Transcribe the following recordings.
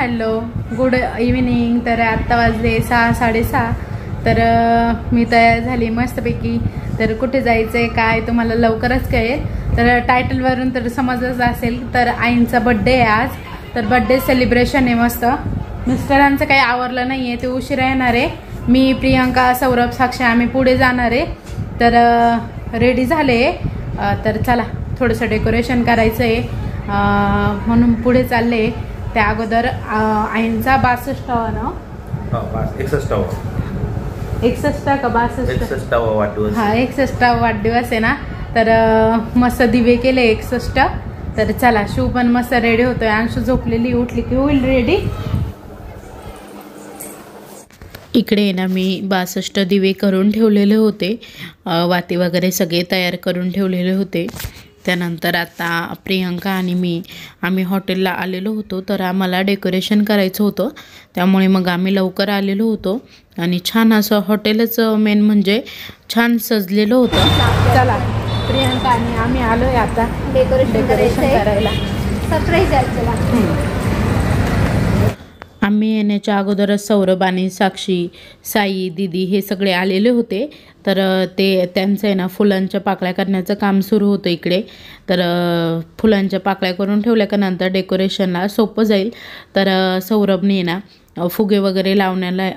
Hello good evening. तर आत्ता वाजले 6:30। तर मी तयार झाली मस्तपैकी। तर कुठे जायचं आहे काय तुम्हाला लवकरच कळेल। तर टायटलवरून तर समजलंच असेल, तर आईंचा बड्डे आहे आज। तर बड्डे सेलिब्रेशन आहे मस्त। मिस्टरांचं काही आवरलं नाही आहे, ते उशिरा येणार आहे। मी प्रियंका सौरभ साक्षी आम्ही पुढे जाणार आहे। तर रेडी झाले। तर चला थोडंसं डेकोरेशन करायचं आहे म्हणून पुढे चालले। त्या अगोदर आईंचा 62 ना 61 का 62 वाढदिवस। हा 61 वाढदिवस आहे ना। तर मस्त दिवे केले 61। तर चला शिव पण मस्त रेडी होतोय। अंशू झोपलेली, उठली की होईल रेडी। इकडे ना मी 62 दिवे करून ठेवलेले होते, वाती वगैरे सगळे तयार करून ठेवलेले होते। त्यानंतर आता प्रियंका आणि आम्ही हॉटेलला आलेलो होतो। तर आम्हाला डेकोरेशन करायचं होतं, त्यामुळे मग आम्ही लवकर आलेलो होतो। आणि छान असं हॉटेलच मेन म्हणजे छान सजलेलं होतं। चला प्रियंका आणि आम्ही आलोय आता डेकोरेशन करायला। सरप्राईज आहे चला। आम्ही येण्याच्या अगोदरच सौरभ आणि साक्षी, साई, दीदी हे सगळे आलेले होते। तर त्यांचं आहे ना फुलांच्या पाकळ्या करण्याचं काम सुरू होतं इकडे। तर फुलांच्या पाकळ्या करून ठेवल्या का नंतर डेकोरेशनला सोपं जाईल। तर सौरभने ना फुगे वगैरे लावण्याला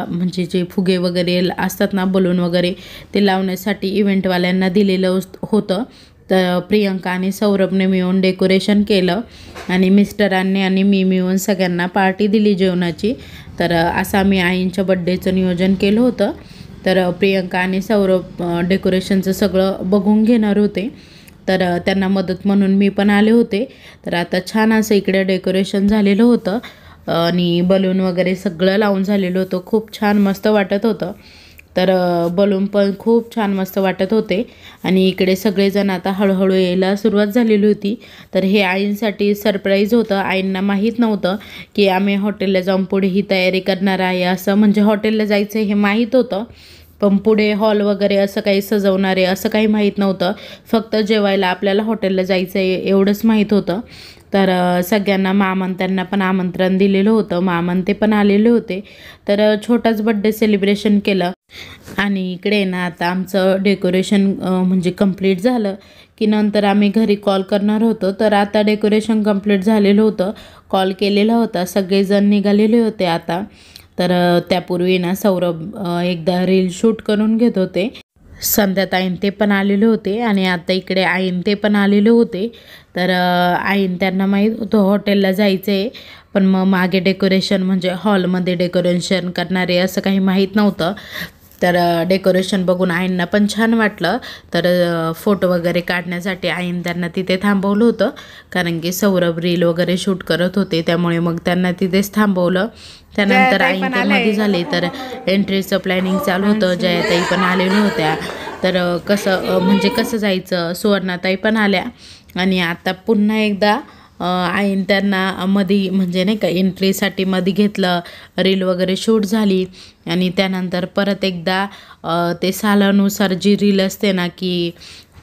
म्हणजे जे फुगे वगैरे असतात ना बलून वगैरे ते लावण्यासाठी इव्हेंटवाल्यांना दिलेलं होतं। तर प्रियंका आणि सौरभने मिळून डेकोरेशन केलं आणि मिस्टरांनी आणि मी मिळून सगळ्यांना पार्टी दिली जेवणाची। तर असं आम्ही आईंच्या बड्डेचं नियोजन केलं होतं। तर प्रियंका आणि सौरभ डेकोरेशनचं सगळं बघून घेणार होते, तर त्यांना मदत म्हणून मी पण आले होते। तर आता छान असं इकडे डेकोरेशन झालेलं होतं आणि बलून वगैरे सगळं लावून झालेलं होतं। खूप छान मस्त वाटत होतं। तर बलून पण खूप छान मस्त वाटत होते आणि इकडे सगळेजण आता हळूहळू यायला सुरुवात झालेली होती। तर हे आईंसाठी सरप्राईज होतं। आईंना माहीत नव्हतं की आम्ही हॉटेलला जाऊन पुढे ही तयारी करणार आहे असं, म्हणजे हॉटेलला जायचं हे माहीत होतं, पण पुढे हॉल वगैरे असं काही सजवणार आहे असं काही माहीत नव्हतं। फक्त जेवायला आपल्याला हॉटेलला जायचं आहे एवढंच माहीत होतं। तर सगळ्यांना मामन त्यांना पण आमंत्रण दिलेलं होतं, मामन ते पण आलेले होते। तर छोटाच बड्डे सेलिब्रेशन केलं आणि इकडे ना आता आमचं डेकोरेशन म्हणजे कंप्लीट झालं की नंतर आम्ही घरी कॉल करणार होतो। तर आता डेकोरेशन कंप्लीट झालेलं होतं, कॉल केलेला होता, सगळेजण निघालेले होते आता। तर त्यापूर्वी ना सौरभ एकदा रील शूट करून घेत होते। संध्याताईन ते पण आलेले होते आणि आता इकडे आईन ते पण आलेले होते। तर आईन त्यांना माहीत होतं हॉटेलला जायचं आहे, पण मग मागे डेकोरेशन म्हणजे हॉलमध्ये डेकोरेशन करणार आहे असं काही माहीत नव्हतं। तर डेकोरेशन बघून आईंना पण छान वाटलं। तर फोटो वगैरे काढण्यासाठी आईन त्यांना तिथे थांबवलं होतं, कारण की सौरभ रील वगैरे शूट करत होते, त्यामुळे मग त्यांना तिथेच थांबवलं। त्यानंतर आईन ते मध्ये झाले तर एंट्रीचं प्लॅनिंग चालू होतं। जयाताई पण आलेल्या होत्या। तर कसं जायचं, सुवर्णाताई पण आल्या आणि आता पुन्हा एकदा आईन त्यांना मध्ये म्हणजे नाही का एंट्रीसाठी मध्ये घेतलं, रील वगैरे शूट झाली आणि त्यानंतर परत एकदा ते सालानुसार जी रील असते ना की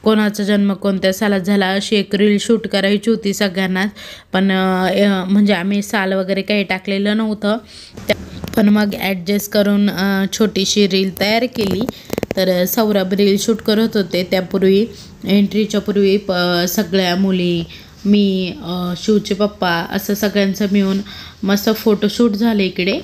कोणाचा जन्म कोणत्या सालात झाला अशी एक रील शूट करायची होती सगळ्यांनाच। पण म्हणजे आम्ही साल वगैरे काही टाकलेलं नव्हतं, पण मग ॲडजस्ट करून छोटीशी रील तयार केली। तर सौरभ रील शूट करत होते, त्यापूर्वी एंट्रीच्या पूर्वी सगळ्या मुली, मी, शिवचे पप्पा असं सगळ्यांचं मिळून मस्त फोटोशूट झाले इकडे।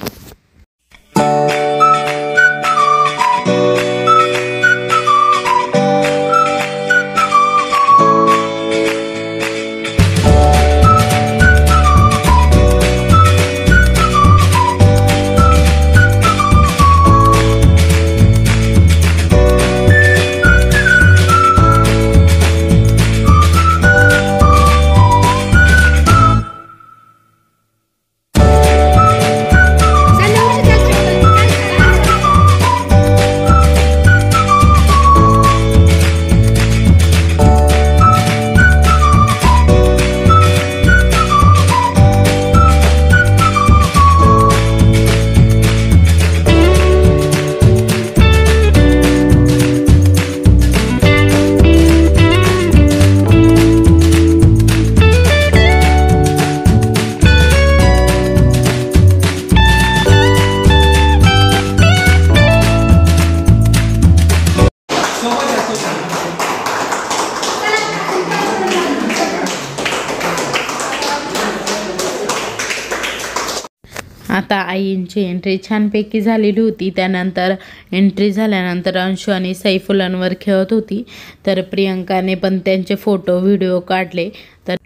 आता आईंची एंट्री छानपैकी झालेली होती. त्यानंतर एंट्री झाल्यानंतर अंशू आणि साई फुलांवर खेळत होती. तर प्रियंकाने पण त्यांचे फोटो व्हिडिओ काढले. तर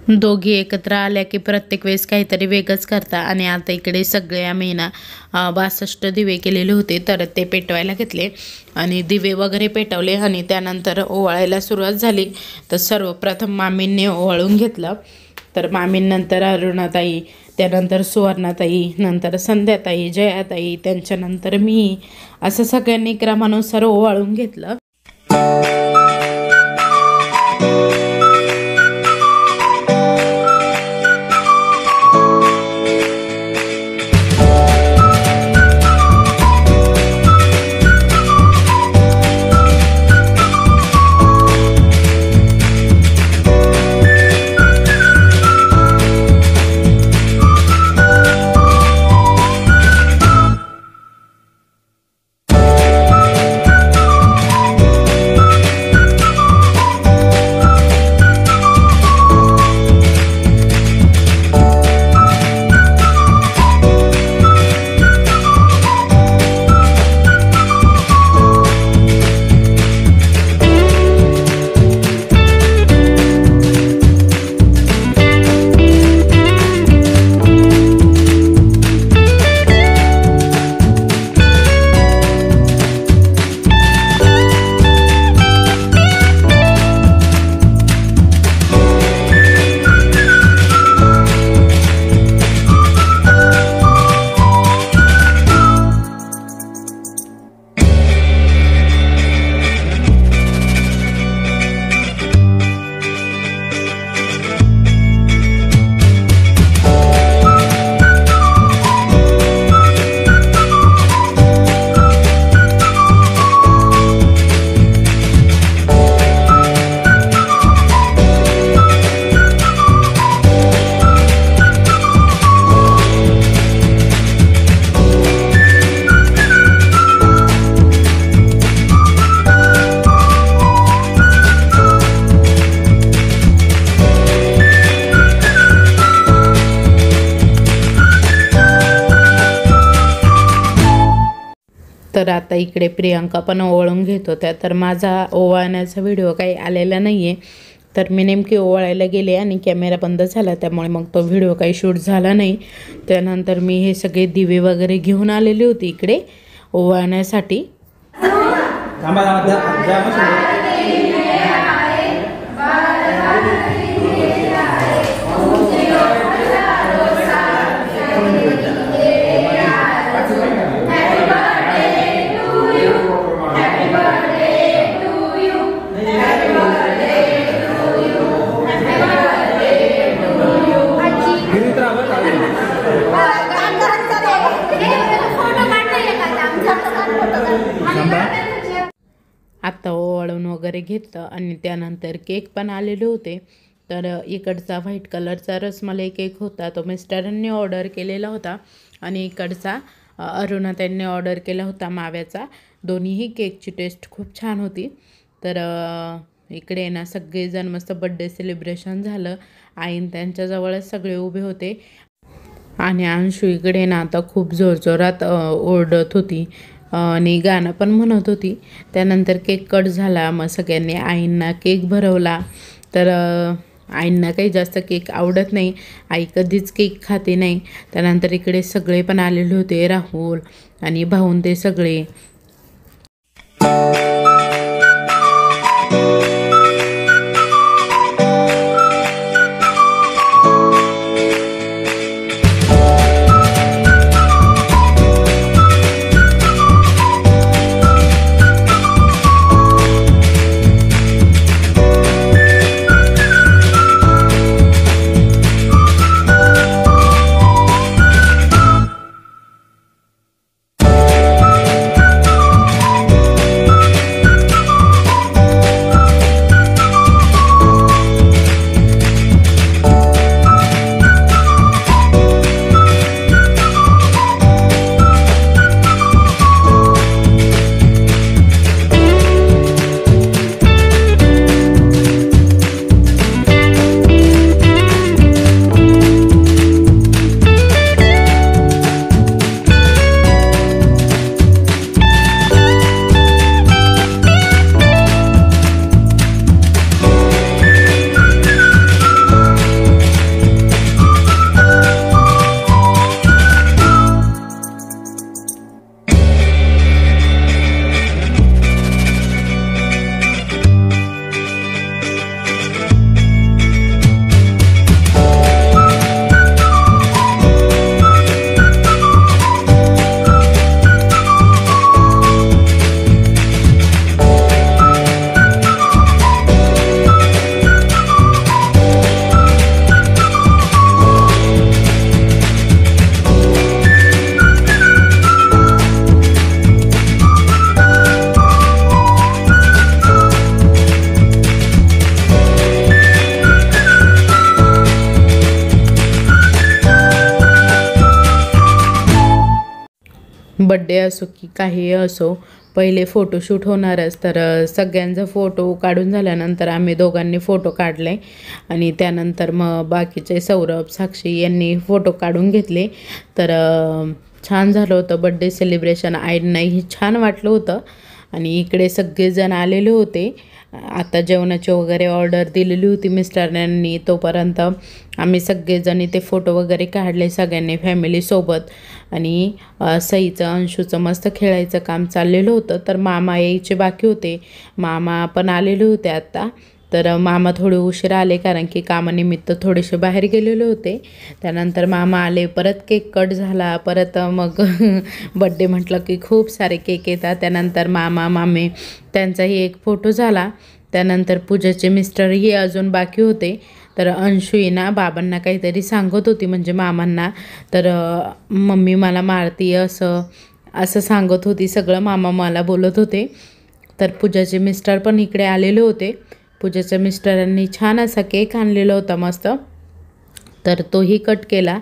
दोघी एकत्र आल्या की प्रत्येक वेळेस काहीतरी वेगळंच करता. आणि आता इकडे सगळे आम्ही ना 62 दिवे केलेले होते, तर ते पेटवायला घेतले आणि दिवे वगैरे पेटवले आणि त्यानंतर ओवाळायला सुरुवात झाली. तर सर्वप्रथम मामींनी ओवाळून घेतलं. तर मामींनंतर अरुणाताई, त्यानंतर सुवर्णाताई, नंतर संध्याताई, जयाताई, त्यांच्यानंतर मी, असं सगळ्यांनी क्रमानुसार ओवाळून घेतलं. तर आता इकडे प्रियंका पण ओवाळून घेत होत्या. तर माझा ओवाळण्याचा व्हिडिओ काही आलेला नाही आहे. तर मी नेमकी ओवाळायला गेले आणि कॅमेरा बंद झाला, त्यामुळे मग तो व्हिडिओ काही शूट झाला नाही. त्यानंतर मी हे सगळे दिवे वगैरे घेऊन आलेले होते इकडे ओवाळण्यासाठी. आत्ता ओवाळून वगैरे घेतलं आणि त्यानंतर केक पण आलेले होते. तर इकडचा व्हाईट कलरचा रसमलाई केक होता, तो मिस्टरांनी ऑर्डर केलेला होता आणि इकडचा अरुणाताईंनी ऑर्डर केला होता माव्याचा. दोन्हीही केकची टेस्ट खूप छान होती. तर इकडे ना सगळेजण मस्त बड्डे सेलिब्रेशन झालं. आईन त्यांच्याजवळच सगळे उभे होते आणि अंशू इकडे ना आता खूप जोरजोरात ओरडत होती आणि गाणं पण म्हणत होती. त्यानंतर केक कट झाला. मग सगळ्यांनी आईंना केक भरवला. तर आईंना काही जास्त केक आवडत नाही, आई कधीच केक खाते नाही. त्यानंतर इकडे सगळे पण आलेले होते, राहुल आणि भाऊन ते सगळे. बड्डे असो की काही असो पहिले फोटोशूट होणारच. तर सगळ्यांचा फोटो काढून झाल्यानंतर आम्ही दोघांनी फोटो काढले आणि त्यानंतर मग बाकीचे सौरभ साक्षी यांनी फोटो काढून घेतले. तर छान झालं होतं बड्डे सेलिब्रेशन. आईंनाही छान वाटलं होतं आणि इकडे सगळेजण आलेले होते. आता जेवणाची वगैरे ऑर्डर दिलेली होती मिस्टरांनी. तोपर्यंत आम्ही सगळेजण इथे फोटो वगैरे काढले सगळ्यांनी फॅमिलीसोबत. आणि सईचं अंशूचं मस्त खेळायचं काम चाललेलं होतं. तर मामा यायचे बाकी होते. मामा पण आलेले होते आत्ता. तर मामा थोडे उशीर आले कारण की कामानिमित्त थोडेसे बाहेर गेलेले होते. त्यानंतर मामा आले, परत केक कट झाला. परत मग बड्डे म्हटलं की खूप सारे केक येतात. त्यानंतर मामा मामे त्यांचाही एक फोटो झाला. त्यानंतर पूजाचे मिस्टरही अजून बाकी होते. तर अंशू ना बाबांना काहीतरी सांगत होती म्हणजे मामांना. तर मम्मी मला मारती असं सांगत होती. सगळं मामा मला बोलत होते. तर पूजाचे मिस्टर पण इकडे आलेले होते. पूजाच्या मिस्टरांनी छान असा केक आणलेला होता मस्त. तर तोही कट केला.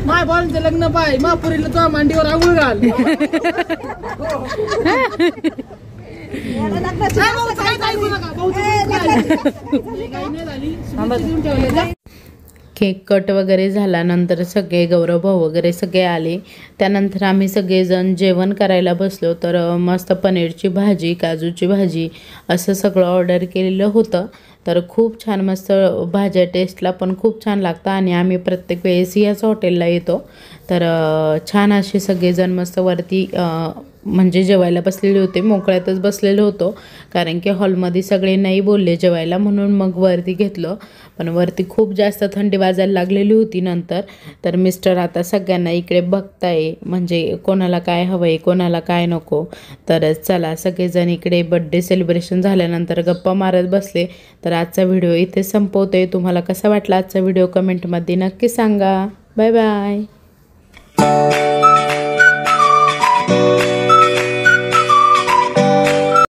माय बॉलचं लग्न पाय महापुरीला तो मांडीवर आंघोळ घाल. केक कट वगैरे झाल्यानंतर सगळे गौरव भाऊ वगैरे सगळे आले. त्यानंतर आम्ही सगळेजण जेवण करायला बसलो. तर मस्त पनीरची भाजी, काजूची भाजी असं सगळं ऑर्डर केलेलं होतं. तर खूप छान मस्त भाज्या टेस्टला पण खूप छान लागतं आणि आम्ही प्रत्येक वेळेस याच हॉटेलला येतो. तर छान असे सगळेजण मस्त वरती म्हणजे जेवायला बसलेले होते. मोकळ्यातच बसलेलो होतो कारण की हॉलमध्ये सगळे नाही बोलले जेवायला, म्हणून मग वरती घेतलं. पण वरती खूप जास्त थंडी वाजायला लागलेली होती नंतर. तर मिस्टर आता सगळ्यांना इकडे बघताय म्हणजे कोणाला काय हवं आहे कोणाला काय नको. तर चला सगळेजण इकडे बड्डे सेलिब्रेशन झाल्यानंतर गप्पा मारत बसले. तर आजचा व्हिडिओ इथे संपवते. तुम्हाला कसा वाटला आजचा व्हिडिओ कमेंटमध्ये नक्की सांगा. Bye bye.